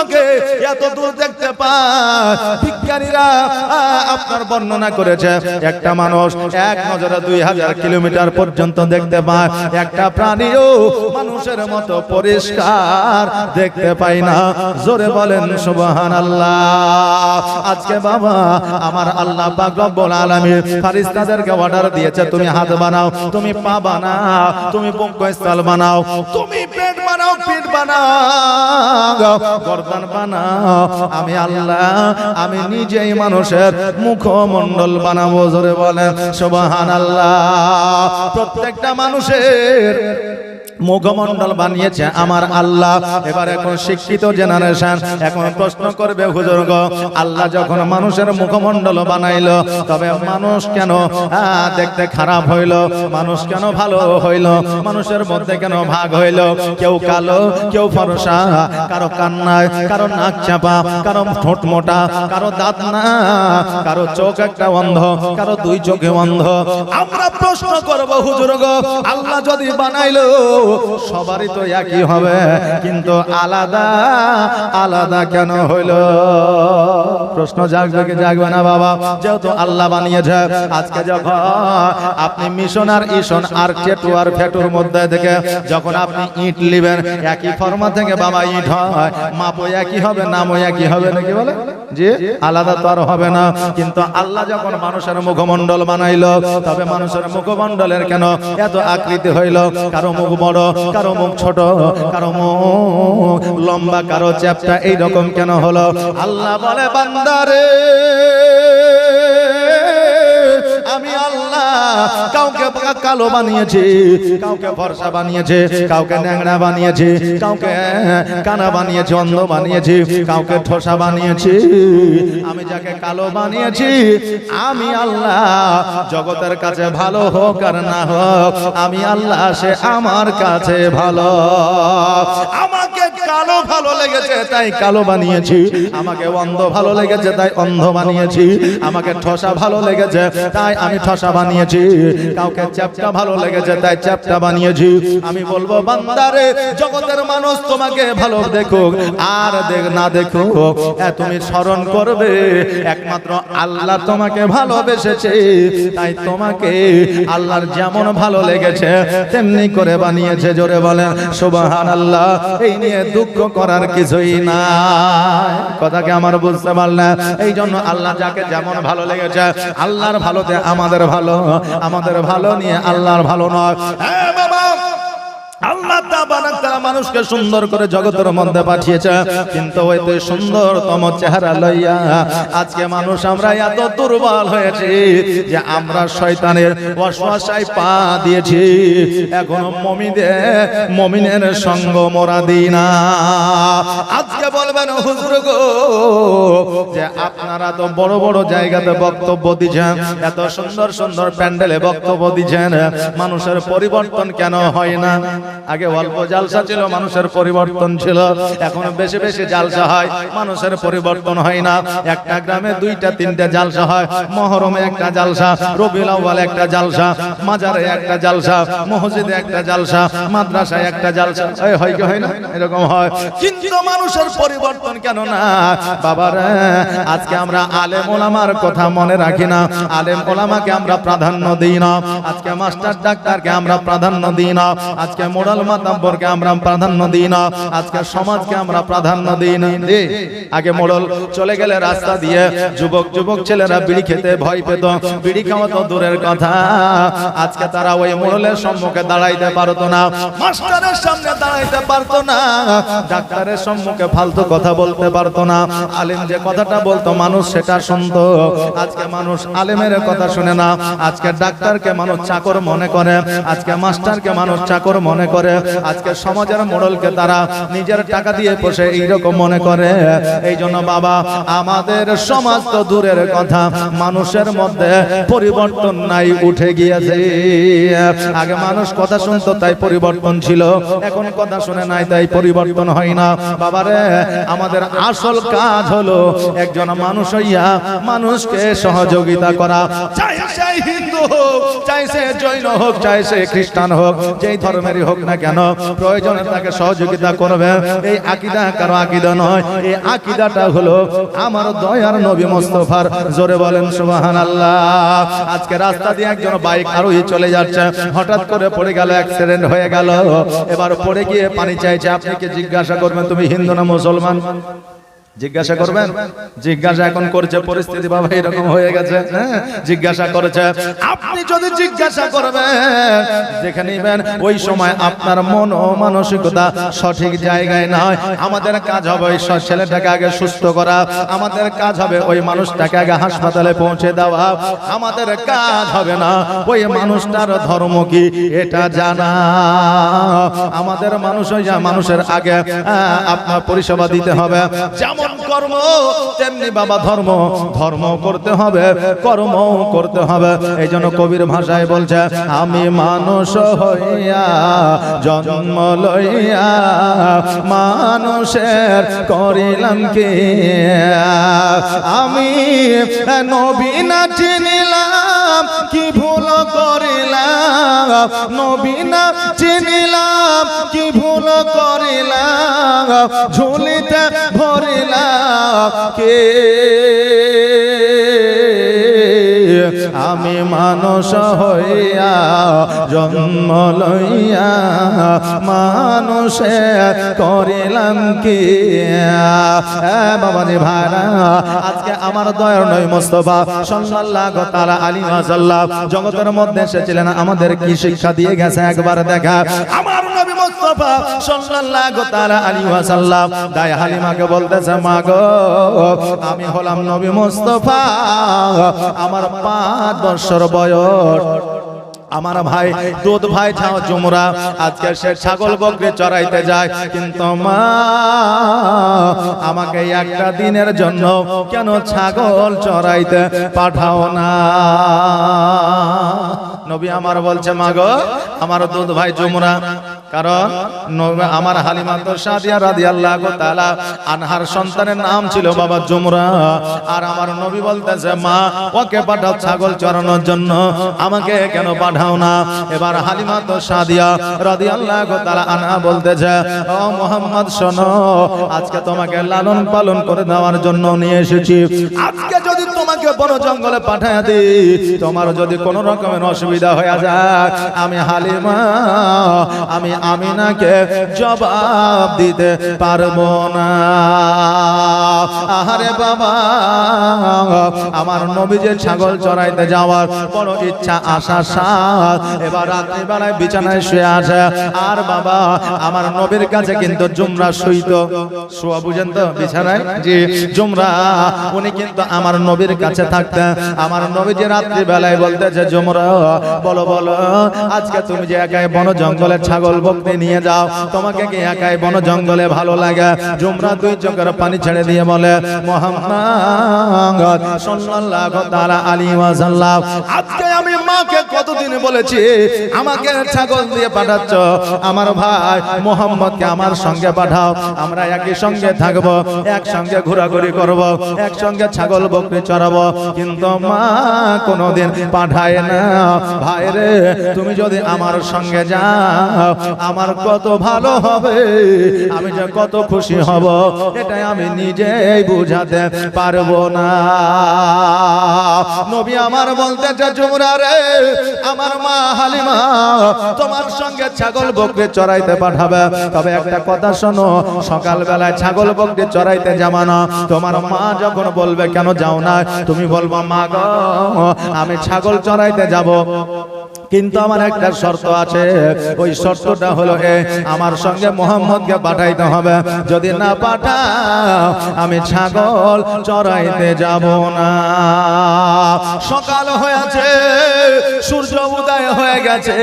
চোখে এত দূর দেখতে পায়। বিজ্ঞানীরা আপনার বর্ণনা করেছে একটা মানুষ এক নজরে 2000 কিলোমিটার পর্যন্ত দেখতে পায়। একটা প্রাণীও মানুষের মতো পরিষ্কার দেখতে পায় না। জোরে বলেন সুবহানাল্লাহ। আজকে বাবা আমার আল্লাহ পাক রব্বুল আলামিন ফেরেশতাদেরকে অর্ডার দিয়েছে, তুমি হাত বানাও, তুমি পা বানাও, তুমি বক্ষস্থল বানাও, তুমি পেট বানাও, পিঠ বানাও, গর্দান বানাও। আমি আল্লাহ আমি নিজেই মানুষের মুখমণ্ডল বানাবো। জোরে বলেন সুবহানাল্লাহ। প্রত্যেকটা মানুষের মুখমণ্ডল বানিয়েছে আমার আল্লাহ। এবার এখন শিক্ষিত জেনারেশন এখন প্রশ্ন করবে, হুজুর গো, আল্লাহ যখন মানুষের মুখমণ্ডল বানাইলো তবে মানুষ কেন দেখতে খারাপ হইল, মানুষ কেন ভালো হইল, মানুষের মধ্যে কেন ভাগ হইল? কেউ কালো, কেউ ফর্সা, কারো কান্নায়, কারো নাক চাপা, কারো ঠোঁট মোটা, কারো দাঁত না, কারো চোখ একটা অন্ধ, কারো দুই চোখে অন্ধ। আমরা প্রশ্ন করব, হুজুর গো, আল্লাহ যদি বানাইলো সবারই তো একই হবে, কিন্তু আলাদা আলাদা কেন হইল? প্রশ্ন জাগবে কি জাগবে না বাবা? যেহেতু আল্লাহ বানিয়েছে, আজকে যখন আপনি মিশনার ইশন আর চেটু আর ফেটুর মধ্যে থেকে যখন আপনি ইট লিবেন, একই ফর্মা থেকে বাবা ইট হয়, মাপও একই হবে, নামও একই হবে, নাকি বলে যে আলাদা তো আর হবে না। কিন্তু আল্লাহ যখন মানুষের মুখমণ্ডল বানাইলো তবে মানুষের মুখমণ্ডলের কেন এত আকৃতি হইল? কারো মুখ বড়, কারো মুখ ছোট, কারো মুখ লম্বা, কারো চ্যাপ্টা, এইরকম কেন হলো? আল্লাহ বলে, বান্দারে আমি আল্লাহ কাউকে কালো বানিয়েছি, কাউকে ফর্সা বানিয়েছি, কাউকে ন্যাংরা বানিয়েছি, কাউকে কানা বানিয়েছি, অন্ধ বানিয়েছি, কাউকে ঠোসা বানিয়েছি। আমি যাকে কালো বানিয়েছি আমি আল্লাহ জগতের কাছে ভালো হোক আর না হোক, আমি আল্লাহ সে আমার কাছে ভালো। আমাকে কালো ভালো লেগেছে তাই কালো বানিয়েছি, আমাকে অন্ধ ভালো লেগেছে তাই অন্ধ বানিয়েছি, আমাকে ঠোসা ভালো লেগেছে তাই আমি ঠোসা বানিয়েছি, কাউকে চ্যাপ্টা ভালো লেগেছে তাই চ্যাপ্টা বানিয়েছি। আমি বলবো, বান্দারে জগতের মানুষ তোমাকে ভালো দেখুক আর না দেখুক, তুমি স্মরণ করবে একমাত্র আল্লাহ তোমাকে ভালোবেসেছে, তাই তোমাকে আল্লাহর যেমন ভালো লেগেছে তেমনি করে বানিয়েছে। জোরে বলেন সুবহানাল্লাহ। এই নিয়ে দুঃখ করার কিছুই নাই। কথাকে আমার বুঝতে পারলেন? এই জন্য আল্লাহ যাকে যেমন ভালো লেগেছে, আল্লাহর ভালোতে আমাদের ভালো, আমাদের ভালো নিয়ে আল্লাহর ভালো নয়। হ্যাঁ বাবা, আল্লাহ তাআলা মানুষকে সুন্দর করে জগতের মধ্যে পাঠিয়েছে, কিন্তু ওই তো সুন্দরতম চেহারা লইয়া আজকে মানুষ আমরা এত দুর্বল হয়েছি যে আমরা শয়তানের ওয়াসওয়াসায় পা দিয়েছি। এখন মুমিনের সঙ্গ মোরা দিই না। আজকে বলবেন, হুজুর গো, যে আপনারা তো বড় বড় জায়গাতে বক্তব্য দিচ্ছেন, এত সুন্দর সুন্দর প্যান্ডেলে বক্তব্য দিচ্ছেন, মানুষের পরিবর্তন কেন হয় না? আগে অল্প জালসা ছিল, মানুষের পরিবর্তন ছিল, এখন বেশি বেশি জালসা হয়, মানুষের পরিবর্তন হয় না। একটা গ্রামে 2টা 3টা জালসা হয়, মহরমে একটা জালসা, রবিউল আউয়ালে একটা জালসা, মাজারে একটা জালসা, মসজিদে একটা জালসা, মাদ্রাসায় একটা জালসা, হয় কি হয় না? এরকম হয়, কিন্তু মানুষের পরিবর্তন কেন না? বাবারা, আজকে আমরা আলেম ওলামার কথা মনে রাখি না, আলেম ওলামাকে আমরা প্রাধান্য দিই না, আজকে মাস্টার ডাক্তারকে আমরা প্রাধান্য দিই না, আজকে মোরাল মাতাব্বরকে আমরা প্রাধান্য দিই না, আজকে সমাজকে আমরা প্রাধান্য দিই না। আগে মোড়ল চলে গেলে রাস্তা দিয়ে যুবক ছেলেরা বিড়ি খেতে ভয় পেত, বিড়ি খাওয়া তো দূরের কথা, আজকে তারা ওই মোড়লের সম্মুখে দাঁড়াইতে পারতো না, মাস্টারের সামনে দাঁড়াইতে পারতো না, ডাক্তারের সম্মুখে ফালতু কথা বলতে পারতো না, আলেম যে কথাটা বলতো মানুষ সেটা শুনতো। আজকে মানুষ আলেমের কথা শুনে না, আজকে ডাক্তারকে মানুষ চাকর মনে করে, আজকে মাস্টারকে মানুষ চাকর মনে করে, আজকে সমাজের মোড়লকে তারা নিজের টাকা দিয়ে পোষে এইরকম মনে করে। এই জন্য বাবা, আমাদের সমাজ তো দূরের কথা, মানুষের মধ্যে পরিবর্তন নাই, উঠে গিয়েছে। আগে মানুষ কথা শুনতো তাই পরিবর্তন ছিল, এখন কথা শুনে নাই তাই পরিবর্তন হয় না। বাবারে, আমাদের আসল কাজ হলো একজন মানুষ হইয়া মানুষকে সহযোগিতা করা, চাই হিন্দু হোক, চাই সে জৈন হোক, চাই সে খ্রিস্টান হোক, যেই ধর্মেরই হোক না কেন, প্রয়োজনে তাকে সহযোগিতা করবে। এই আকীদা কারো আকীদা নয়, এই আকীদাটা হলো আমার দয়ার নবী মুস্তাফার। জোরে বলেন সুবহানাল্লাহ। আজকে রাস্তা দিয়ে একজন বাইক আরোহী চলে যাচ্ছে, হঠাৎ করে পড়ে গেল, অ্যাক্সিডেন্ট হয়ে গেল। এবার পড়ে গিয়ে পানি চাইছে, আপনি কি জিজ্ঞাসা করবেন তুমি হিন্দু না মুসলমান? জিজ্ঞাসা করবেন? জিজ্ঞাসা এখন করছে, পরিস্থিতি বাবা এরকম হয়ে গেছে, হ্যাঁ জিজ্ঞাসা করেছে। আপনি যদি জিজ্ঞাসা করবেন দেখে নিবেন ওই সময় আপনার মন ও মানসিকতা সঠিক জায়গায় নয়। আমাদের কাজ হবে ওই ছেলেটাকে আগে সুস্থ করা, আমাদের কাজ হবে ওই মানুষটাকে আগে হাসপাতালে পৌঁছে দেওয়া, আমাদের কাজ হবে না ওই মানুষটার ধর্ম কি এটা জানা। আমাদের মানুষের আগে আপনার পরিষেবা দিতে হবে। যেমন কর্ম তেমনি বাবা ধর্ম, ধর্ম করতে হবে, কর্ম করতে হবে। এই জন্য কবির ভাষায় বলছে, আমি মানুষ হইয়া জন্ম লইয়া মানুষের করিলাম কি, আমি নবী না চিনিলাম কি ভুল করিলাম, নবী না চিনিলাম কি ভুল করিলাম, ঝুলিতে ভরিলাম কে, আমি মানুষ হইয়া জন্ম লইয়া মানুষের করিলাম কি। বাবাজি ভাইরা, আজকে আমার দয়ার নবী মুস্তাফা সাল্লাল্লাহু তাআলা আলাইহি ওয়াসাল্লাম জগতের মধ্যে এসেছিলেন, আমাদের কি শিক্ষা দিয়ে গেছে একবার দেখা। আমার নবী মুস্তাফা সাল্লাল্লাহু তাআলা আলাইহি ওয়াসাল্লাম দাই হালিমাকে বলতেছে, মা গো আমি হলাম নবী মুস্তাফা, আমার 5 বছর বয়স, আমার ভাই দুধ ভাই ছাও জুমরা আজকে সে ছাগল বকরি চড়াইতে যায়, কিন্তু মা আমাকে একটা দিনের জন্য কেন ছাগল চড়াইতে পাঠাও না। নবী আমার বলছে, মা গো আমার দুধ ভাই জুমরা, কারণ আমার হালিমা তো সাদিয়া রাদিয়াল্লাহু তাআলা আনহার সন্তানের নাম ছিল বাবা জুমরা। আর আমার নবী বলতেছে, মা ওকে পাঠাও ছাগল চড়ানোর জন্য, আমাকে কেন পাঠাও না। এবার হালিমা তো সাদিয়া রাদিয়াল্লাহু তাআলা আনহা বলতেছে, ও মুহাম্মদ শোনো, আজকে তোমাকে লালন পালন করে দেওয়ার জন্য নিয়ে এসেছি। আজকে যদি তোমাকে বড় জঙ্গলে পাঠায় দিই, তোমার যদি কোনো রকমের অসুবিধা হয়ে যায়, আমি হালিমা আমি আমিনাকে জবাব দিতে পারবো না। আহারে বাবা, আমার নবী যে ছাগল চড়াইতে যাওয়ার বড় ইচ্ছা আশা সাথ, এবার রাত্রি বেলায় বিছানায় শুয়ে আছে। আর বাবা আমার নবীর কাছে কিন্তু জুমরা শুইতো, শোয়া বুঝেন তো বিছানায়, জি জুমরা উনি কিন্তু আমার নবীর কাছে থাকতেন। আমার নবী যে রাত্রি বেলায় বলতেছে, জুমরা বলো বলো আজকে তুমি যে একাই বন জঙ্গলে ছাগল বকরি নিয়ে যাও, তোমাকে কি একাই বন জঙ্গলে ভালো লাগে? জুমরা 2 চোখের পানি ছেড়ে দিয়ে বলে, মুহাম্মদ সাল্লাল্লাহু তাআলা আলাইহি ওয়াসাল্লাম, আজকে আমি মাকে কতদিন বলেছি আমাকে ছাগল দিয়ে পাঠাচ্ছ, আমার ভাই মুহাম্মদকে আমার সঙ্গে পাঠাও, আমরা একই সঙ্গে থাকবো, একসঙ্গে ঘোরাঘুরি করব, একসঙ্গে ছাগল বকরি চড়াবো, কিন্তু মা কোনোদিন পাঠায় না। ভাই রে, তুমি যদি আমার সঙ্গে যাও আমার কত ভালো হবে, আমি যে কত খুশি হব, এটাই আমি নিজেই বুঝাতে পারবো না। নবী আমার বলতেছে, জুমরা রে, আমার মা হালিমা তোমার সঙ্গে ছাগল বকরি চড়াইতে পাঠাবে, তবে একটা কথা শোনো, সকাল বেলায় ছাগল বকরি চড়াইতে যাবা না। তোমার মা যখন বলবে কেন যাও না, তুমি বলবা, মা গো আমি ছাগল চড়াইতে যাব, কিন্তু আমার একটা শর্ত আছে, ওই শর্তটা হলো আমার সঙ্গে মুহাম্মদকে পাঠাইতে হবে, যদি না পাঠাও আমি ছাগল চড়াইতে যাব না। সকাল হয়েছে, সূর্য উদয় হয়ে গেছে,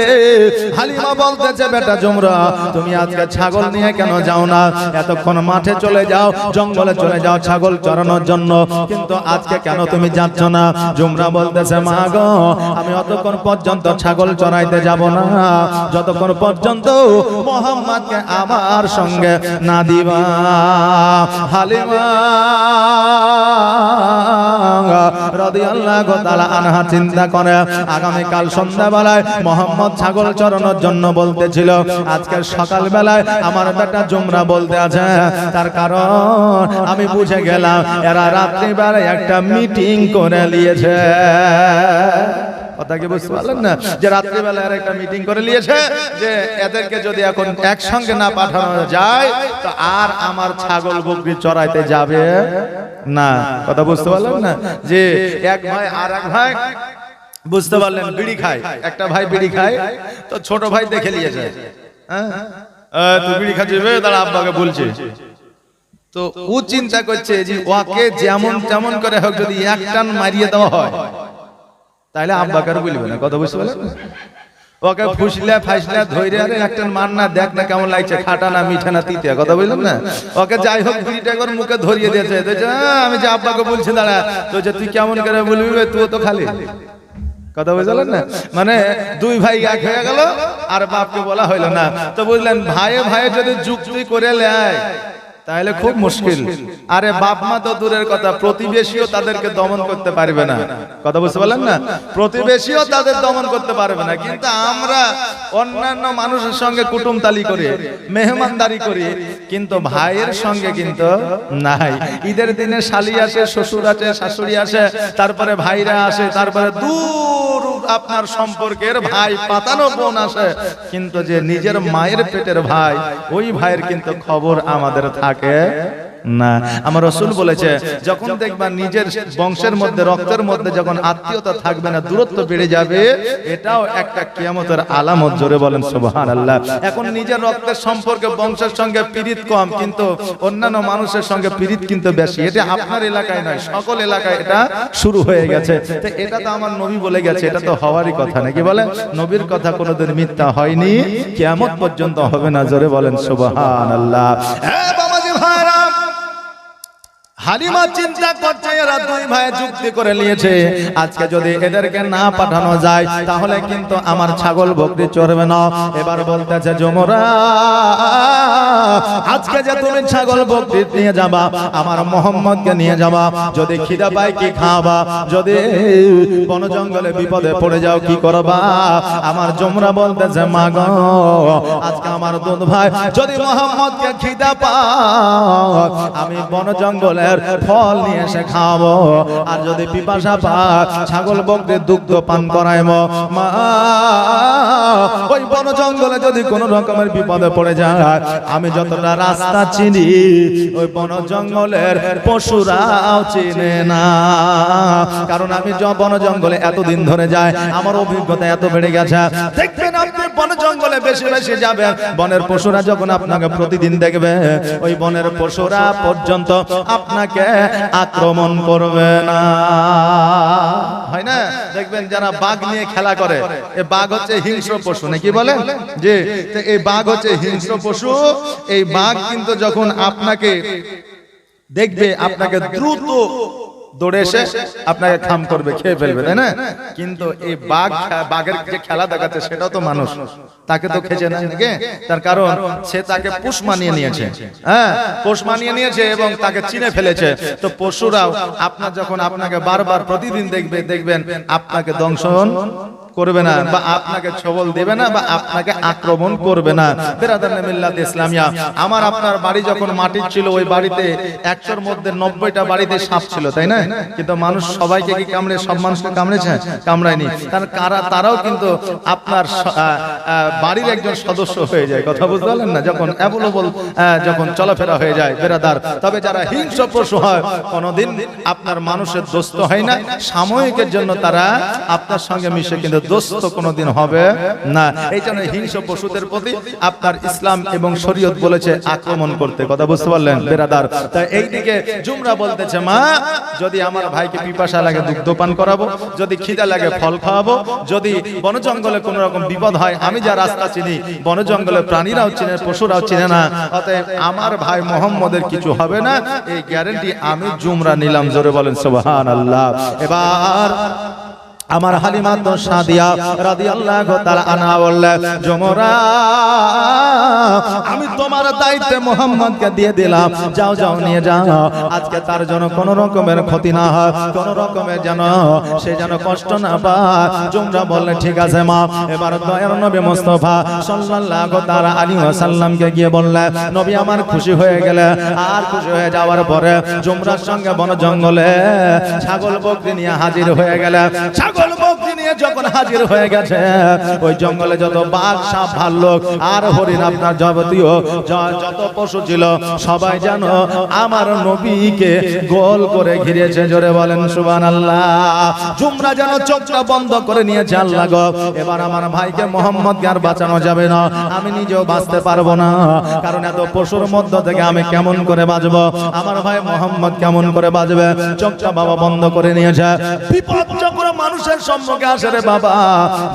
হালিমা বলতেছে, বেটা জুমরা তুমি আজকে ছাগল নিয়ে কেন যাও না? এতক্ষণ মাঠে চলে যাও, জঙ্গলে চলে যাও ছাগল চড়ানোর জন্য, কিন্তু আজকে কেন তুমি যাচ্ছ না? জুমরা বলতেছে, মা গো আমি অতক্ষণ পর্যন্ত ছাগল ছাগল চড়াইতে যাব না যতক্ষণ পর্যন্ত মুহাম্মদকে আমার সঙ্গে না দিবা। হালিমা রাদিয়াল্লাহু তাআলা আনহা চিন্তা করে আগামীকাল সন্ধ্যাবেলায় মুহাম্মদ ছাগল চড়ানোর জন্য বলতেছিল, আজকে সকালবেলায় আমার বেটা জুমরা বলতে আছে। তার কারণ আমি বুঝে গেলাম এরা রাত্রিবেলায় একটা মিটিং করে নিয়েছে। কথা কি বুঝতে পারলেন না? যে রাত্রিবেলা আর একটা মিটিং করে নিয়েছে যে এদেরকে যদি এখন একসঙ্গে না পাঠানো যায় তো আর আমার ছাগল বকরি চড়াইতে যাবে না। কথা বুঝতে পারলেন না? যে এক ভাই আর এক ভাই বুঝতে পারলেন বিড়ি খায়, একটা ভাই বিড়ি খায় তো ছোট ভাই দেখে নিয়েছে, হ্যাঁ তুই বিড়ি খাচ্ছিস দাঁড়া আব্বাকে বলছে। তো ও চিন্তা করছে যে ওকে যেমন তেমন করে হোক যদি এক টান মারিয়ে দেওয়া হয় তাহলে আব্বাকে আর বলবে না। কথা বুঝতে পারলেন? ওকে ফুসলে ফাইসলে ধরে আরে একটা মার না, দেখ না কেমন লাগছে, খাটা না মিঠা না তিতে। কথা বললাম না? ওকে যাই হোক বিড়িটা করে মুখে ধরিয়ে দিয়েছে। আমি যে আব্বাকে বলছি দাঁড়া, তো যে তুই কেমন করে বলবি, তুই তো খালি। কথা বুঝলেন না? মানে দুই ভাই এক হয়ে গেল আর বাপকে বলা হইলো না। তো বুঝলেন ভাইয়ে ভাইয়ে যদি যুক্তি করে নেয় তাহলে খুব মুশকিল। আরে বাপ মা তো দূরের কথা, প্রতিবেশীও তাদেরকে দমন করতে পারবে না। কথা বুঝতে পারলেন না? প্রতিবেশীও তাদের দমন করতে পারবে না। কিন্তু আমরা অন্যান্য মানুষের সঙ্গে কুটুমতালি করি, মেহমানদারি করি, কিন্তু ভাইয়ের সঙ্গে কিন্তু নাই। ঈদের দিনে শালি আসে, শ্বশুর আসে, শাশুড়ি আসে, তারপরে ভাইরা আসে, তারপরে দূর আপনার সম্পর্কের ভাই পাতানো বোন আসে, কিন্তু যে নিজের মায়ের পেটের ভাই ওই ভাইয়ের কিন্তু খবর আমাদের থাকে না। আমার রাসূল বলেছে যখন দেখবা নিজের বংশের মধ্যে রক্তের মধ্যে যখন আত্মীয়তা থাকবে না, দূরত্ব বেড়ে যাবে, এটাও একটা কিয়ামতের আলামত। জোরে বলেন সুবহানাল্লাহ। এখন নিজের রক্তের সম্পর্কে বংশের সঙ্গে পীড়িত কম, কিন্তু অন্যান্য মানুষের সঙ্গে পীড়িত কিন্তু বেশি। এটা আপনার এলাকায় নয়, সকল এলাকায় এটা শুরু হয়ে গেছে। তো এটা তো আমার নবী বলে গেছে, এটা তো হওয়ারই কথা নাকি বলেন? নবীর কথা কোনোদিন মিথ্যা হয়নি, কিয়ামত পর্যন্ত হবে না। জোরে বলেন সুবহানাল্লাহ। হালিমা চিন্তা করছে এরা দুই ভাই যুক্তি করে নিয়েছে, আজকে যদি এদেরকে না পাঠানো যায় তাহলে কিন্তু আমার ছাগল বকরি চড়বে না। এবার বলতেছে জুমরা, আজকে যে তুমি ছাগল বকরি নিয়ে যাবা, আমার মুহাম্মদকে নিয়ে যাবা, যদি খিদা পায় কি খাবা, যদি বন জঙ্গলে বিপদে পড়ে যাও কি করবা? আমার জুমরা বলতেছে মা গো, আজকে আমার দুধ ভাই যদি মুহাম্মদকে খিদা পায় আমি বন জঙ্গলের ফল নিয়ে এসে খাবো, আর যদি পিপাসা পায় ছাগল বকরির দুগ্ধ পান করাইবো। মা ওই বন জঙ্গলে যদি কোন রকমের বিপদে পড়ে যায়, আমি যতটা রাস্তা চিনি ওই বন জঙ্গলের পশুরাও চিনে না, কারণ আমি বন জঙ্গলে এতদিন ধরে যাই, আমার অভিজ্ঞতা এত বেড়ে গেছে। দেখবেন আপনি বন জঙ্গলে বেশি বেশি যাবেন, বনের পশুরা যখন আপনাকে প্রতিদিন দেখবে, ওই বনের পশুরা পর্যন্ত আপনাকে আক্রমণ করবে না। হয় না? দেখবেন যারা বাঘ নিয়ে খেলা করে, এই বাঘ হচ্ছে হিংস্র পশু নাকি বলেন? যে এই বাঘ হচ্ছে হিংস্র পশু। এই বাঘ কিন্তু যখন আপনাকে দেখবে, আপনাকে দ্রুত দৌড়ে এসে আপনাকে খাম করবে, খেয়ে ফেলবে, তাই না? কিন্তু এই বাঘের যে খেলা দেখাচ্ছে সেটাও তো মানুষ, তাকে তো খেছে না নাকি? তার কারণ সে তাকে পোষ মানিয়ে নিয়েছে, হ্যাঁ পোষ মানিয়ে নিয়েছে এবং তাকে চিনে ফেলেছে। তো পশুরাও আপনার যখন আপনাকে বারবার প্রতিদিন দেখবেন আপনাকে দংশন করবে না, বা আপনাকে ছবল দেবে না, বা আপনাকে আক্রমণ করবে না। বেরাদারনে মিল্লাত ইসলামিয়া, আমার আপনার বাড়ি যখন মাটির ছিল, ওই বাড়িতে 100-র মধ্যে 90টা বাড়িতে সাপ ছিল, তাই না? কিন্তু মানুষ সবাইকে কি কামড়ে, সব মানুষকে কামড়েছে? কামড়ায়নি। তারাও কিন্তু আপনার বাড়ির একজন সদস্য হয়ে যায়। কথা বুঝতে পারলেন না? যখন অ্যাভেলেবল যখন চলাফেরা হয়ে যায় বেরাদার। তবে যারা হিংস্র পশু হয় কোনোদিন আপনার মানুষের দোস্ত হয় না, সাময়িকের জন্য তারা আপনার সঙ্গে মিশে, কিন্তু দোস্ত কোনোদিন হবে না। এই জন্য হিংস্র পশুদের প্রতি আপনার ইসলাম এবং শরীয়ত বলেছে আক্রমণ করতে। কথা বুঝতে পারলেন বেরাদার? তাই এইদিকে জুমরা বলতেছে মা, যদি আমার ভাইকে পিপাসা লাগে দুগ্ধ পান করাবো, যদি খিদা লাগে ফল খাওয়াবো, যদি বন জঙ্গলে কোনো রকম বিপদ হয়, আমি যা রাস্তা চিনি বন জঙ্গলে প্রাণীরাও চিনে, পশুরাও চিনে না, অতএব আমার ভাই মুহাম্মদের কিছু হবে না, এই গ্যারান্টি আমি জুমরা নিলাম। জোরে বলেন সুবহানাল্লাহ। এবার আমার হালিমা তো সাদিয়া রাদিয়াল্লাহু তাআলা আনহা বললেন, জুমরা আমি তোমার দায়িত্বে মুহাম্মদকে দিয়ে দিলাম, যাও যাও নিয়ে যাও, আজকে তার জন্য কোনো রকমের ক্ষতি না হয়, কোনো রকমের যেন সে যেন কষ্ট না পায়। জুমরা বললেন ঠিক আছে মা। এবার দয়ার নবী মুস্তাফা সাল্লাল্লাহু তাআলা আলাইহি ওয়াসাল্লামকে গিয়ে বললেন, নবী আমার খুশি হয়ে গেলেন। আর খুশি হয়ে যাওয়ার পরে জুমরার সঙ্গে বন জঙ্গলে ছাগল বকরি নিয়ে হাজির হয়ে গেলেন। ছাগল বকরি নিয়ে যখন হাজির হয়ে গেছে, ওই জঙ্গলে যত বাঘ সাপ ভাল্লুক আর হরিণ আপনার যাবতীয় যত পশু ছিল সবাই যেন আমার নবীকে গোল করে ঘিরেছে। জোরে বলেন সুবহানাল্লাহ। জুমরা যেন চোখটা বন্ধ করে নিয়েছে। আল্লাহ গো, এবার আমার ভাইকে মোহাম্মদকে আর বাঁচানো যাবে না, আমি নিজেও বাঁচতে পারবো না, কারণ এত পশুর মধ্য থেকে আমি কেমন করে বাঁচবো, আমার ভাই মোহাম্মদ কেমন করে বাঁচবে। চোখটা বাবা বন্ধ করে নিয়েছে। বিপদ যখন মানুষের সম্মুখে আসে রে বাবা,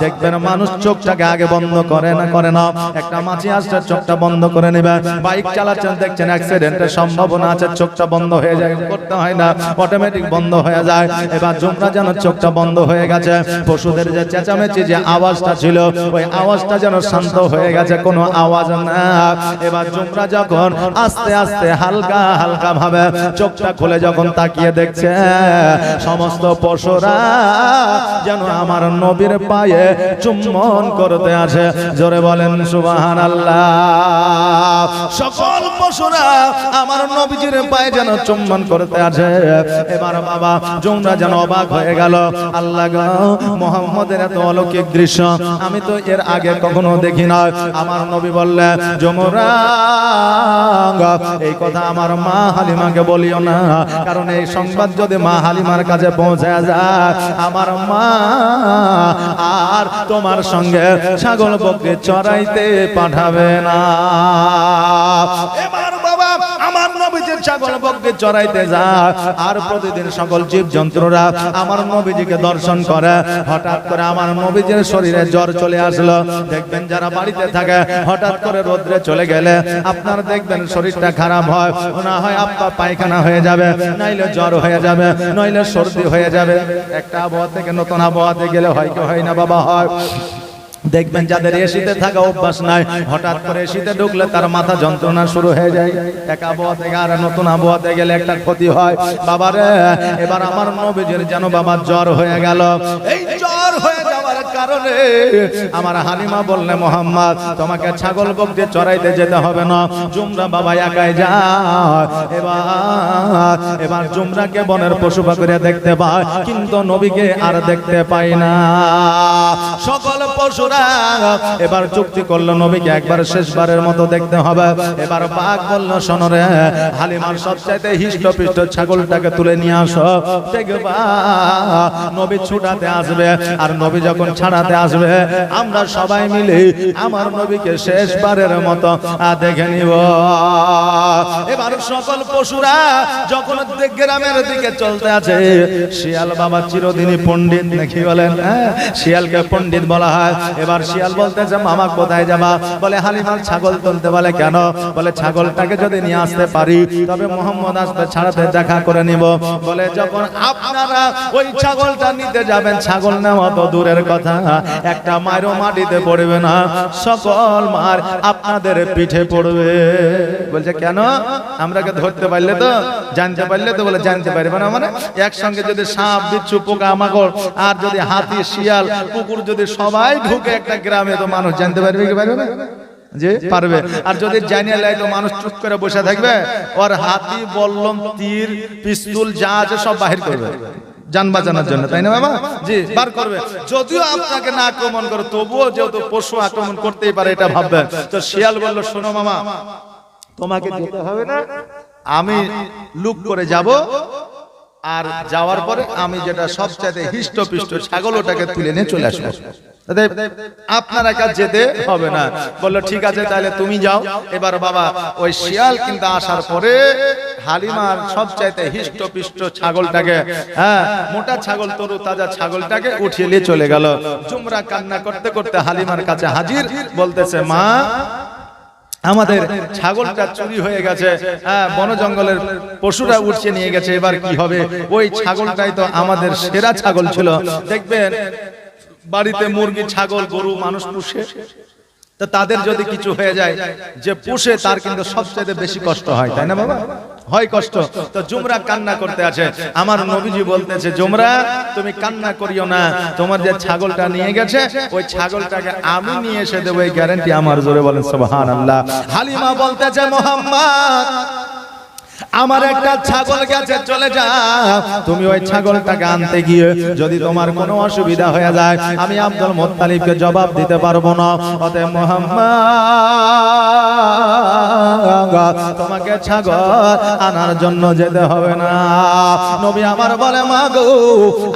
দেখবেন মানুষ চোখটাকে আগে বন্ধ করে না। একটা মাছি আসছে, চোখটা বন্ধ করে নেবে। বাইক চালাচ্ছেন, দেখছেন অ্যাক্সিডেন্টের সম্ভাবনা আছে, চোখটা বন্ধ হয়ে যায়, করতে হয় না, অটোমেটিক বন্ধ হয়ে যায়। এবার জুমরা যেন চোখটা বন্ধ হয়ে গেছে। পশুদের যে চেঁচামেচি যে আওয়াজটা ছিল, ওই আওয়াজটা যেন শান্ত হয়ে গেছে, কোনো আওয়াজ না। এবার জুমরা যখন আস্তে আস্তে হালকা হালকা ভাবে চোখটা খুলে যখন তাকিয়ে দেখছে, সমস্ত পশুরা যেন আমার নবীর পায়ে চুম্বন করতে আসে। জোরে বলেন সুবহানাল্লাহ। সকল পশুরা আমার নবীজির পায়ে যেন চুম্বন করতে আসে। এবার বাবা জুমরা যেন অবাক হয়ে গেল। আল্লাহ গো, মুহাম্মদের এত অলৌকিক দৃশ্য আমি তো এর আগে কখনো দেখি না। আমার নবী বললেন, জুমরা এই কথা আমার মা হালিমাকে বলিও না, কারণ এই সংবাদ যদি মা হালিমার কাছে পৌঁছে যায়, আমার মা আর তোমার সঙ্গে ছাগল বকরি চড়াইতে পাঠাবে না। এবার বাবা আমার নবীজির ছাগল বকরি চড়াইতে যায়, আর প্রতিদিন সকল জীব জন্তুরা আমার নবীজিকে দর্শন করে। হঠাৎ করে আমার নবীজির শরীরে জ্বর চলে আসলো। দেখবেন যারা বাড়িতে থাকে, হঠাৎ করে রোদ্রে চলে গেলে আপনার দেখবেন শরীরটা খারাপ হয়, না হয় আপনার পায়খানা হয়ে যাবে, নাইলে জ্বর হয়ে যাবে, নইলে সর্দি হয়ে যাবে। একটা আবহাওয়া থেকে নতুন আবহাওয়াতে গেলে হয় কি হয় না বাবা? হয়। দেখবেন যাদের এসিতে থাকা অভ্যাস নাই, হঠাৎ করে এসিতে ঢুকলে তার মাথা যন্ত্রণা শুরু হয়ে যায়। এক আবহাওয়া থেকে আর নতুন আবহাওয়াতে গেলে একটা ক্ষতি হয় বাবারে। এবার আমার নবীজির যেন বাবা জ্বর হয়ে গেল। এই জ্বর হয়ে যাওয়ার কারণে আমার হালিমা বললে, মোহাম্মদ তোমাকে ছাগল বকরি চড়াইতে যেতে হবে না, জুমরা বাবা একাই যায়। এবার জুমরাকে বনের পশু পাখিরা দেখতে পায়, কিন্তু নবীকে আর দেখতে পায় না। সকল পশু এবার চুক্তি করলো নবীকে একবার শেষবারের মতো দেখতে হবে। এবার বাঘ বলল, শোনো রে, হালিমার সবচাইতে হিষ্টপিষ্ট ছাগলটাকে তুলে নিয়ে আসো, দেখবা নবী ছুটাতে আসবে। আর নবী যখন ছাড়াতে আসবে, আমরা সবাই মিলে আমার নবীকে শেষবারের মতো দেখে নিব। এবার সকল পশুরা যখন গ্রামের দিকে চলতে আছে, শিয়াল বাবা চিরদিনই পণ্ডিত নাকি বলেন, শিয়ালকে পণ্ডিত বলা হয়। এবার শিয়াল বলতেছে, মামা কোথায় যাবা? বলে হালিমার ছাগল তুলতে। বলে কেন? বলে ছাগলটাকে যদি নিয়ে আসতে পারি, তবে মোহাম্মদ আসবে ছাড়াতে দেখা করে নিব। বলে যখন আপনারা ওই ছাগলটা নিতে যাবেন, ছাগল নেওয়া তো দূরের কথা, একটা মায়েরও মাটিতে পড়বে না, সকল মার আপনাদের পিঠে পড়বে। বলছে কেন? আমরাকে ধরতে পারলে তো, জানতে পারলে তো। বলে জানতে পারবে না মানে একসঙ্গে যদি সাপ বিচ্ছু পোকা মাকড় আর যদি হাতি শিয়াল কুকুর যদি সবাই ঢুকে একটা গ্রামে, তো মানুষ জানতে পারবে কি পারবে না? যে পারবে। আর যদি জানিয়ে লাই তো মানুষ চুপ করে বসে থাকবে, ওর হাতি বল্লম তীর পিস্তল যা আছে সব বাহির করবে জান বাঁচানোর জন্য, তাই না বাবা? জি, বার করবে। যদিও আপনাকে না আক্রমণ করে, তবুও যেহেতু পশু আক্রমণ করতেই পারে, এটা ভাববেন। তো শিয়াল বলল, শোনো মামা, তোমাকে যেতে হবে না, আমি লুক করে যাব, আর যাওয়ার পরে আমি যেটা সবচেয়ে হিষ্টপিষ্ট ছাগল ওটাকে তুলে নিয়ে চলে আসবো, আপনার একা যেতে হবে না। বললো ঠিক আছে, তাহলে তুমি যাও। এবার বাবা ওই শিয়াল কিন্তু আসার পরে হালিমার সবচাইতে হিষ্টপিষ্ট ছাগলটাকে, মোটা ছাগল, তরু তাজা ছাগলটাকে উঠিয়ে নিয়ে চলে গেল। জুমরা কান্না করতে করতে হালিমার কাছে হাজির, বলতেছে, মা আমাদের ছাগলটা চুরি হয়ে গেছে, বন জঙ্গলের পশুরা উঠছে নিয়ে গেছে, এবার কি হবে? ওই ছাগলটাই তো আমাদের সেরা ছাগল ছিল। দেখবেন বাড়িতে মুরগি, ছাগল, গরু মানুষ পুষে, তো তাদের যদি কিছু হয়ে যায়, যে পুষে তার কিন্তু সবচেয়ে বেশি কষ্ট হয়, তাই না বাবা? হয় কষ্ট। তো জুমরা কান্না করতে আছে, আমার নবীজি বলতেছে, জুমরা তুমি কান্না করিও না, তোমার যে ছাগলটা নিয়ে গেছে ওই ছাগলটাকে আমি নিয়ে এসে দেবো, এই গ্যারান্টি আমার। জোরে বলেন সুবহানাল্লাহ। হালিমা বলতেছে, মুহাম্মদ আমার একটা ছাগল গেছে, চলে যাও, তুমি ওই ছাগলটাকে আনতে গিয়ে যদি তোমার কোনো অসুবিধা হয়ে যায় আমি আব্দুল মুত্তালিবকে জবাব দিতে পারবো না। অতএব মুহাম্মদ তোমাকে ছাগল আনার জন্য যেতে হবে না। নবী আমার বলে, মা গো,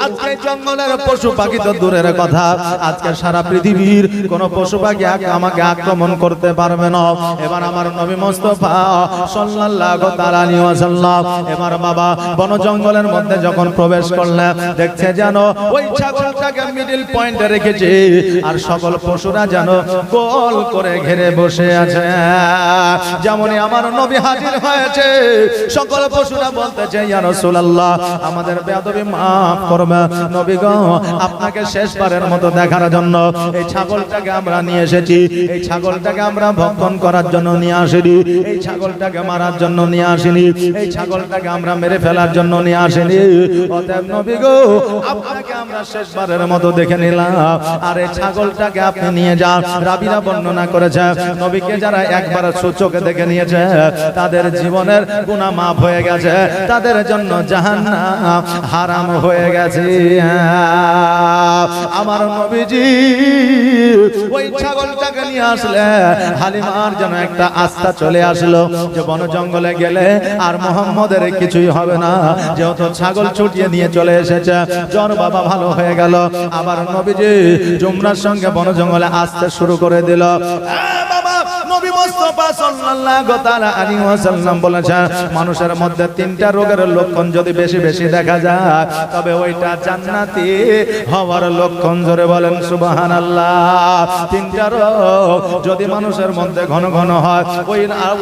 আজকে জঙ্গলের পশু পাখি তো দূরের কথা, আজকে সারা পৃথিবীর কোন পশু পাখি আমাকে আক্রমণ করতে পারবে না। এবার আমার নবী মুস্তাফা সাল্লাল্লাহু তাআলা আলাইহি ওয়াসাল্লাম এবার বাবা বন জঙ্গলের মধ্যে যখন প্রবেশ করলেন, দেখছে যেন ওই ছাগলটাকে মিডল পয়েন্টে রেখেছে, আর সকল পশুরা যেন গোল করে ঘিরে বসে আছে। যেমনই আমার নবী হাজির হয়েছে, সকল পশুরা বলতেছে, ইয়া রাসূলুল্লাহ আমাদের বেয়াদবি মাফ করবেন, নবী গো আপনাকে শেষবারের মতো দেখার জন্য এই ছাগলটাকে আমরা নিয়ে এসেছি, এই ছাগলটাকে আমরা ভক্ষণ করার জন্য নিয়ে আসিনি, এই ছাগলটাকে মারার জন্য নিয়ে আসিনি, এই ছাগলটাকে আমরা মেরে ফেলার জন্য নিয়ে আসিনি। অতএব নবী গো আপনাকে আমরা শেষবারের মতো দেখে নিলাম, আর এই ছাগলটাকে আপনি নিয়ে যান। রাবিরা বর্ণনা করেছে, নবীকে যারা একবার চোখে দেখে নিয়েছে তাদের জীবনের গুনাহ মাফ হয়ে গেছে, তাদের জন্য জাহান্নাম হারাম হয়ে গেছে। আমার নবীজি ওই ছাগলটাকে নিয়ে আসলে হালিমার যেন একটা আস্থা চলে আসলো যে বন জঙ্গলে গেলে আর মুহাম্মদের কিছুই হবে না, যেহেতু ছাগল ছুটিয়ে নিয়ে চলে এসেছে, জ্বর বাবা ভালো হয়ে গেল। আবার নবীজি জুমরার সঙ্গে বন জঙ্গলে আসতে শুরু করে দিল। নবী মুস্তাফা সাল্লাল্লাহু তাআলা আলাইহি ওয়াসাল্লাম বলেছেন, মানুষের মধ্যে তিনটা রোগের লক্ষণ যদি বেশি বেশি দেখা যায় তবে ওইটা জান্নাতি হওয়ার লক্ষণ। জোরে বলেন সুবহানাল্লাহ। তিনটা রোগ যদি মানুষের মধ্যে ঘন ঘন হয়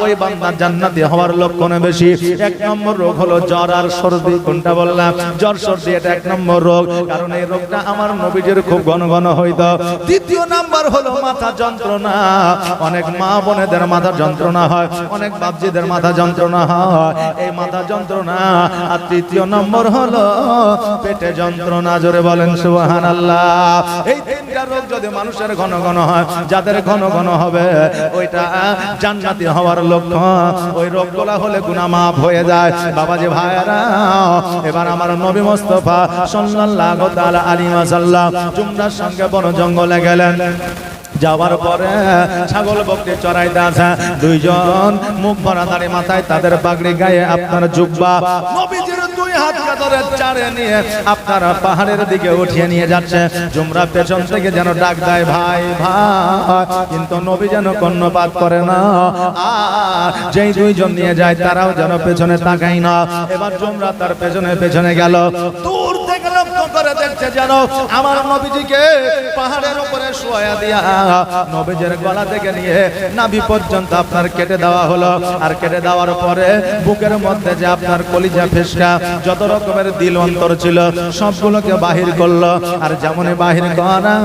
ওই বান্দা জান্নাতি হওয়ার লক্ষণ বেশি। এক নম্বর রোগ হলো জ্বর আর সর্দি। কোনটা বললাম? জ্বর সর্দি, এটা এক নম্বর রোগ, কারণ এই রোগটা আমার নবীজির খুব ঘন ঘন হইতো। দ্বিতীয় নাম্বার হলো মাথা যন্ত্রণা। অনেক মা বোনেদের মাথা যন্ত্রণা হয়, অনেক বাপজিদের মাথা যন্ত্রণা হয়, এই মাথা যন্ত্রণা। আর তৃতীয় নম্বর হলো পেটে যন্ত্রণা। জোরে বলেন সুবহানাল্লাহ। এই তিনটা রোগ যদি মানুষের ঘন ঘন হয়, যাদের ঘন ঘন হবে ওইটা জান্নাতি হওয়ার লক্ষণ। ওই রোগগুলা হলে গুনাহ মাফ হয়ে যায়। বাবাজি ভাইরা, এবার আমার নবী মুস্তাফা সাল্লাল্লাহু তাআলা আলাইহি ওয়াসাল্লাম জুমরার সঙ্গে বন জঙ্গলে গেলেন। যাওয়ার পরে ছাগল বকরি চড়াইতে আছে, দুইজন মুখ ভরা দাড়ি, মাথায় তাদের পাগড়ি, গায়ে আপনার জুব্বা। নবীজির দুই হাত ধরে চাড়ে নিয়ে আপনারা পাহাড়ের দিকে উঠিয়ে নিয়ে যাচ্ছে। জুমরা পেছন থেকে যেন ডাক দেয়, ভাই ভাই, কিন্তু নবী যেন কর্ণপাত করে না। আর যেই দুইজন নিয়ে যায় তারাও যেন পেছনে তাকায় না। এবার জুমরা তার পেছনে পেছনে গেল, দূর থেকে লক্ষ্য করে দেখছে যেন আমার নবীজিকে পাহাড়ের উপরে শোয়া দিয়া নবীজির গলা থেকে নিয়ে নাভি পর্যন্ত আপনার কেটে দেওয়া হলো। আর কেটে দেওয়ার পরে বুকের মধ্যে যে আপনার কলিজা ফিসকা যত রকমের দিল অন্তর ছিল সবগুলোকে বাহির করলো। আর যেমনই বাহির করা,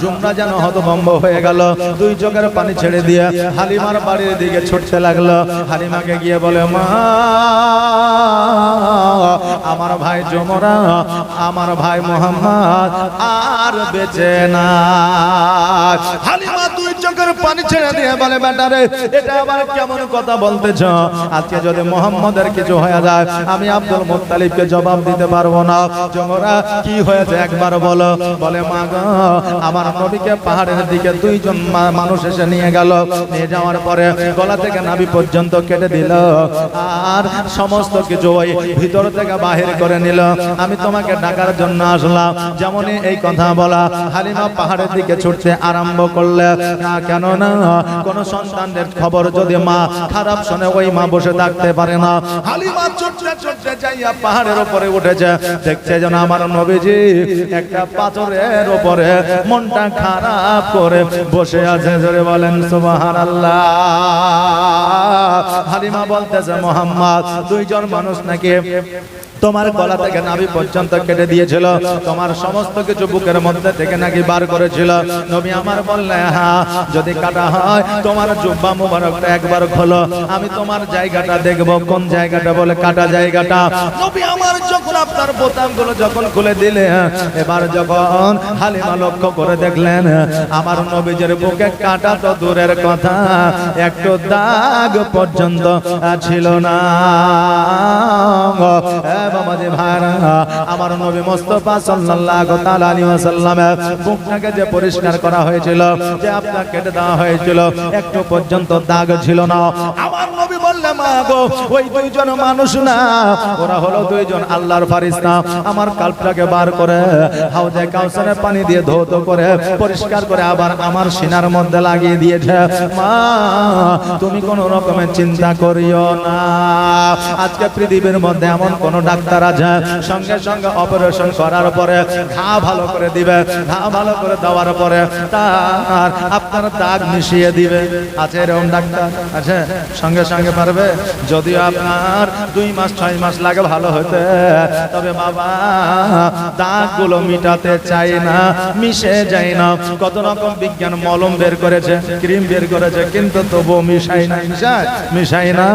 জুমরা যেন হতভম্ব হয়ে গেল, দুই চোখের পানি ছেড়ে দিয়ে হালিমার বাড়ির দিকে ছুটতে লাগলো। হালিমাকে গিয়ে বলে, মা, আমার ভাই জুমরা, আমার ভাই মুহাম্মদ আর বেঁচে না। হালিমা দুই চোখের পানি ছেড়ে দিয়ে বলে, বেটারে এটা আবার কেমন কথা বলতেছ? আজকে যদি মুহাম্মদের কিছু হয়ে যায় আমি আব্দুল মুত্তালিবকে জবাব দিতে পারবো না। জুমরা কি হয়েছে একবার বলো। বলে, মা গো, আমার নবীকে পাহাড়ের দিকে দুইজন মানুষ এসে নিয়ে গেল, নিয়ে যাওয়ার পরে গলা থেকে নাভি পর্যন্ত কেটে দিল, আর সমস্ত কিছু ওই ভিতর থেকে বাহির করে নিল। আমি তোমাকে ডাকার জন্য আসলাম। যেমনই এই কথা বলা, হালিমা পাহাড়ের দিকে ছুটতে আরম্ভ করলে। কেননা কোন সন্তানের খবর যদি মা খারাপ শুনে ওই মা বসে থাকতে পারে না। হালিমা ছুটতে ছুটতে যাইয়া পাহাড়ের উপরে উঠেছে, দেখছে যেন আমার নবীজি একটা পাথরের উপরে মনটা খারাপ করে বসে আছে। জোরে বলেন সুবহানাল্লাহ। হালিমা বলতেছে, মুহাম্মদ, দুইজন মানুষ নাকি তোমার গলা থেকে নাভি পর্যন্ত কেটে দিয়েছিল, তোমার সমস্ত কিছু বুকের মধ্যে থেকে নাকি বার করেছিল। নবী আমার বললেন, হ্যাঁ, যদি কাটা হয় তোমার জুব্বা মুবারকটা একবার খোলো, আমি তোমার জায়গাটা দেখব। কোন জায়গাটা? বলে কাটা জায়গাটা। নবী আমার যখন আপনার বোতামগুলো যখন খুলে দিলে, এবার যখন হালিমা লক্ষ্য করে দেখলেন আমার নবীজের বুকে কাটা তো দূরের কথা, একটু দাগ পর্যন্ত ছিল না। বাবাজি ভাইরা, আমার নবী মুস্তাফা সাল্লাল্লাহু তাআলা আলাইহি ওয়াসাল্লামের বুকটাকে যে পরিষ্কার করা হয়েছিল, যে আপনার কেটে দেওয়া হয়েছিল, একটু পর্যন্ত দাগ ছিল না। আমার নবী বললেন, মা গো, ওই দুইজন মানুষ না, ওরা হলো দুইজন আল্লাহর ফেরেশতা। আমার কাল্পটাকে বার করে হাউজে কাউসারে পানি দিয়ে ধৌত করে পরিষ্কার করে আবার আমার সিনার মধ্যে লাগিয়ে দিয়েছে। মা, তুমি কোন রকমের চিন্তা করিও না। আজকে পৃথিবীর মধ্যে এমন কোন ডাক্তার আছে সঙ্গে সঙ্গে অপারেশন করার পরে ঘা ভালো করে দিবে, ঘা ভালো করে দেওয়ার পরে তার আপনার দাগ মিশিয়ে দিবে? আছে এরকম ডাক্তার? আছে? সঙ্গে সঙ্গে পারবে? যদিও আপনার 2 মাস 6 মাস লাগে ভালো হতে, তবে বাবা দাগগুলো মিটাতে চাই না, মিশে যায় না। কত রকম বিজ্ঞান মলম বের করেছে, ক্রিম বের করেছে, কিন্তু তবুও মিশাই না, মিশাই না।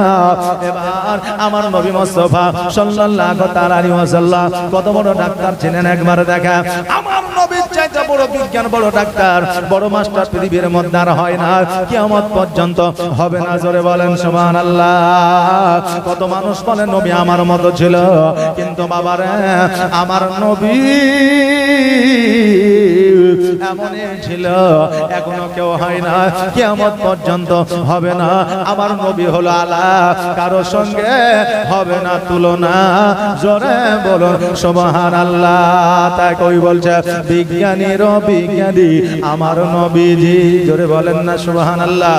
এবার আমার নবী মুস্তাফা সাল্লাল্লাহু তাআলা আলাইহি ওয়াসাল্লাম কত বড় ডাক্তার ছিলেন একবার দেখা। আমার নবীর চাইতে বড় বিজ্ঞান, বড় ডাক্তার, বড় মাস্টার পৃথিবীর মধ্যে আর হয় না, কিয়ামত পর্যন্ত হবে না। জোরে বলেন সুবহানাল্লাহ। কত মানুষ বলে নবী আমার মতো ছিল, কিন্তু বাবারে আমার নবী এমনই ছিল, এখনো কেউ হয় না, কিয়ামত পর্যন্ত হবে না। আমার নবী হলো আলা, কারো সঙ্গে হবে না তুলনা। জোরে বলুন সুবহানাল্লাহ। তাই কই বলছে, বিজ্ঞানীর বিজ্ঞানী আমার নবীজি। জোরে বলেন না সুবহানাল্লাহ।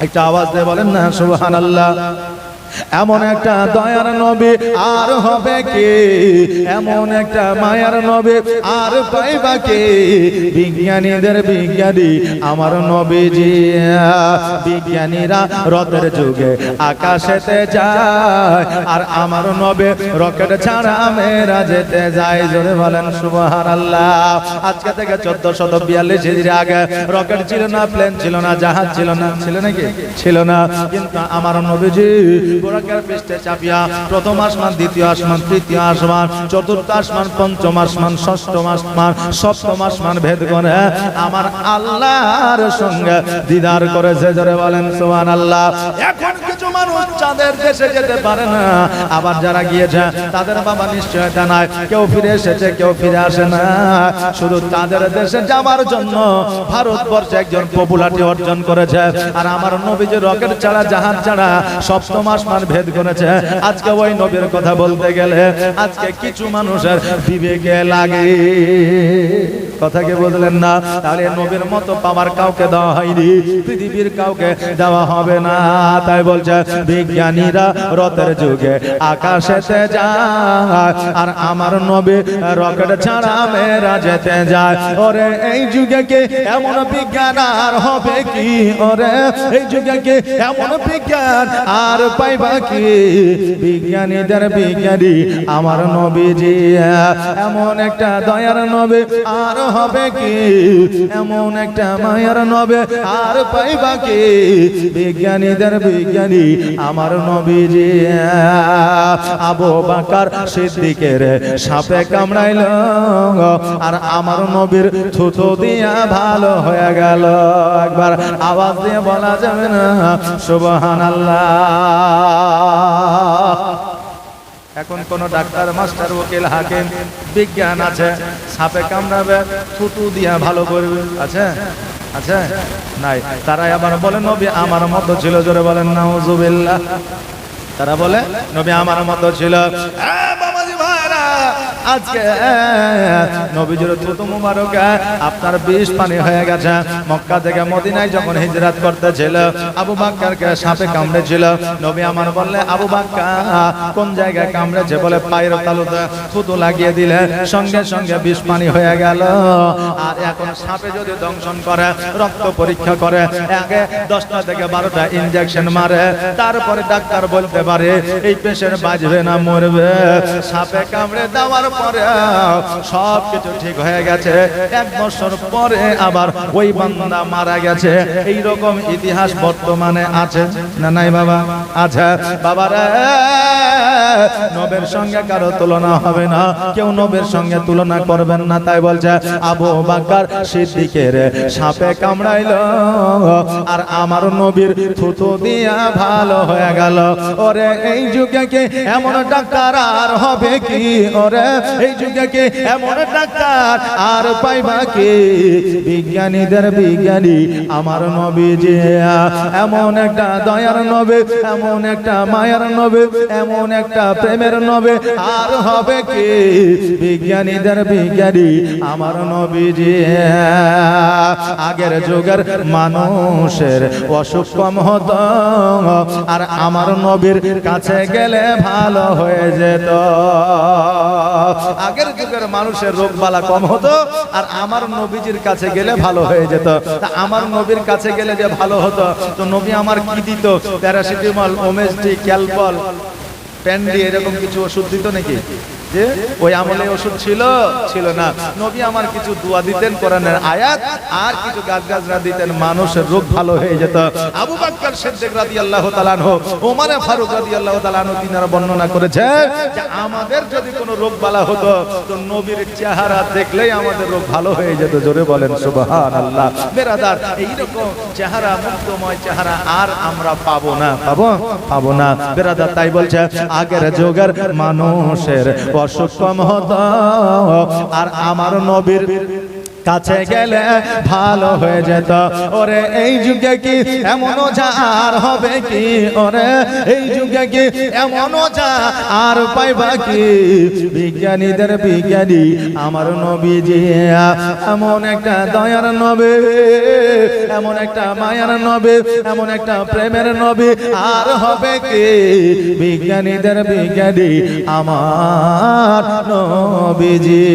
একটা আওয়াজ দিয়ে বলেন না সুবহানাল্লাহ। এমন একটা দয়ার নবী আর হবে কে, এমন একটা মায়ার নবী আর পাইবা কে? বিজ্ঞানীদের বিজ্ঞানী আমার নবীজি। বিজ্ঞানীরা রথের যুগে আকাশেতে যায়, আর আমার নবী রকেট ছাড়া মেরাজেতে যায়। জোরে বলেন সুবহানাল্লাহ। আজকে থেকে 1442 হিজরি আগে রকেট ছিল না, প্লেন ছিল না, জাহাজ ছিল না। ছিল নাকি? ছিল না। কিন্তু আমার নবীজি বুরাকের পৃষ্ঠে চাপিয়া প্রথম আসমান, দ্বিতীয় আসমান, তৃতীয় আসমান, চতুর্থ আসমান, পঞ্চম আসমান, ষষ্ঠম আসমান, সপ্তম আসমান ভেদ করে আমার আল্লাহর সঙ্গে দিদার করেছে। জোরে বলেন সুবহানাল্লাহ। এখন কিছু মানুষ চাঁদের দেশে যেতে পারে না, আবার যারা গিয়েছে তাদের বাবা নিশ্চয়তা নাই, কেউ ফিরে এসেছে, কেউ ফিরে আসে না। শুধু তাদের দেশে যাওয়ার জন্য ভারতবর্ষে একজন পপুলারিটি অর্জন করেছে, আর আমার নবী যে রকেট ছাড়া, জাহাজ ছাড়া সপ্তম আসমান ভেদ করেছে। আজকে ওই নবীর কথা বলতে গেলে আজকে কিছু মানুষের বিবেকে লাগে। কথা কি বললেন না? তাহলে নবীর মতো পাওয়ার কাউকে দেওয়া হয়নি, পৃথিবীর কাউকে দেওয়া হবে না। তাই বলছে বিজ্ঞানীরা রথের যুগে আকাশেতে যায়, আর আমার নবী রকেট ছাড়া মেরাজেতে যায়। ওরে এই যুগে কে এমন বিজ্ঞান আর হবে কি? ওরে এই যুগে কে এমন বিজ্ঞান আর পাইবা কি? বিজ্ঞানীদের বিজ্ঞানী আমার নবীজি। এমন একটা দয়ার নবী আর হবে কি? এমন একটা মায়ার নবী আর পাইবা কি? বিজ্ঞানীদের বিজ্ঞানী আমার নবীজি। আবু বকর সিদ্দিকের সাপে কামড়াইল, আর আমার নবীর থুথু দিয়া ভালো হয়ে গেল। একবার আওয়াজ দিয়ে বলা যাবে না সুবহানাল্লাহ? এখন কোন ডাক্তার, মাস্টার, উকিল, হাকিম, বিজ্ঞান আছে, সাপে কামড়াবে থুতু দিয়া ভালো করবে? আছে? আছে? নাই। তারা আবার বলে নবী আমার মতো ছিল। জোরে বলেন নাউজুবিল্লাহ। তারা বলে নবী আমার মতো ছিল। বাবাজি ভাইরা, আজকে নবীজির থুতু মুবারক আপনার বিষ পানি হয়ে গেছে। মক্কা থেকে মদিনায় যখন হিজরত করতেছিল আবু বকরকে সাপে কামড়েছিল। নবী আমার বললে আবু বকর কোন জায়গায় কামড়েছে? বলে পায়ের তালুতে থুতু লাগিয়ে দিলে সঙ্গে সঙ্গে বিষ পানি হয়ে গেল। আর এখন সাপে যদি দংশন করে, রক্ত পরীক্ষা করে, আগে 10টা থেকে 12টা ইনজেকশন মারে, তারপরে ডাক্তার বলতে পারে এই পেশেন্ট বাঁচবে না মরবে। সাপে কামড়ে দেওয়ার পরে সব কিছু ঠিক হয়ে গেছে, 1 বছর পরে আবার ওই বান্দা মারা গেছে। এই রকম ইতিহাস বর্তমানে আছে না নাই বাবা? আছে বাবারা। নবীর সঙ্গে কারো তুলনা হবে না, কেউ নবীর সঙ্গে তুলনা করবেন না। তাই বলছে আবু বকর সিদ্দিকের সাপে কামড়াইলো আর আমার নবীর থুতু দিয়া ভালো হয়ে গেল। ওরে এই যুগে কি এমন ডাক্তার আর হবে কি? ওরে এই যুগে কি এমন ডাক্তার আর পাইবা কি? বিজ্ঞানীদের বিজ্ঞানী আমার নবীজি, এমন একটা দয়ার নবী, এমন একটা মায়ার নবী, এমন একটা প্রেমের নবী আর হবে কি? বিজ্ঞানীদের বিজ্ঞানী আমার নবীজি। আগের যুগের মানুষের অসুখ কম হতো আর আমার নবীর কাছে গেলে ভালো হয়ে যেত। আগের যুগের মানুষের রোগ বালা কম হতো আর আমার নবীজির কাছে গেলে ভালো হয়ে যেত। তা আমার নবীর কাছে গেলে যে ভালো হতো, তো নবী আমার কি দিত? প্যারাসিটামল, ওমেস্টি, ক্যালপল, প্যান্ডি এরকম কিছু ওষুধ দিত নাকি? যে ওই আমলে ওষুধ ছিল ছিল না। নবী আমার কিছু দোয়া দিতেন, কোরআনের আয়াত আর কিছু গাছগাছরা দিতেন, মানুষের রোগ ভালো হয়ে যেত। আবু বকর সিদ্দিক রাদিয়াল্লাহু তাআলা আনহু, ওমর ফারুক রাদিয়াল্লাহু তাআলা আনহু তিনারা বর্ণনা করেছে যে আমাদের যদি কোনো রোগ বালা হতো তো নবীর চেহারা দেখলেই আমাদের রোগ ভালো হয়ে যেত। জোরে বলেন সুবহানাল্লাহ। বেরাদার, এইরকম চেহারা, মুক্তময় চেহারা আর আমরা পাবো না, পাবো না বেরাদার। তাই বলছে আগের যুগের মানুষের অসুখ কম হতো আর আমার নবীর কাছে গেলে ভালো হয়ে যেত। ওরে এই যুগে কি এমনও যা আর হবে কি? ওরে এই যুগে কি এমনও যা আর পাইবা কি? বিজ্ঞানীদের বিজ্ঞানী আমার নবীজি, এমন একটা দয়ার নবী, এমন একটা মায়ার নবী, এমন একটা প্রেমের নবী আর হবে কি? বিজ্ঞানীদের বিজ্ঞানী আমার নবীজি।